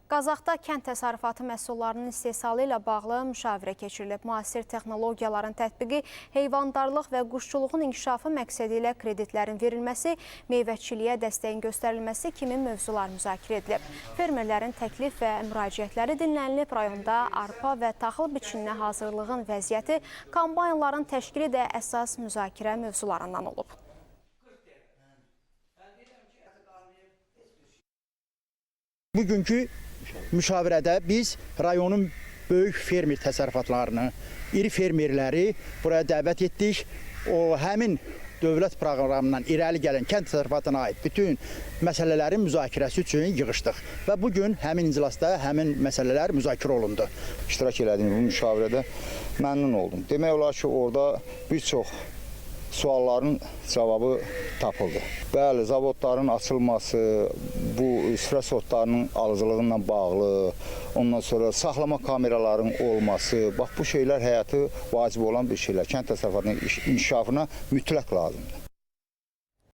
Qazaxda kənd təsərrüfatı məhsullarının istehsalı ilə bağlı müşavirə keçirilib. Müasir texnologiyaların tətbiqi, heyvandarlıq və quşçuluğun inkişafı məqsədi ilə kreditlərin verilməsi, meyvəçiliyə dəstəyin göstərilməsi kimi mövzular müzakirə edilib. Fermerlərin təklif və müraciətləri dinlənilib. Rayonda arpa və taxıl biçininə hazırlığın vəziyyəti, kombaynların təşkili də əsas müzakirə mövzularından olub. Bugünkü müşavirədə biz rayonun böyük fermer təsərrüfatlarını, iri fermerləri buraya dəvət etdik. Həmin dövlət proqramından irəli gələn kənd təsərrüfatına aid bütün məsələlərin müzakirəsi üçün yığışdıq. Və bugün həmin iclasda həmin məsələlər müzakirə olundu. İştirak etdiyim bu müşavirədə məmnun oldum. Demək olar ki, orada bir çox sualların cavabı tapıldı. Bəli, zavodların açılması, bu süfrə sortlarının alıcılığıyla bağlı, ondan sonra saxlama kameraların olması, bax bu şeylər həyatı vacib olan bir şeylər. Kənd təsərrüfatının inkişafına mütləq lazımdır.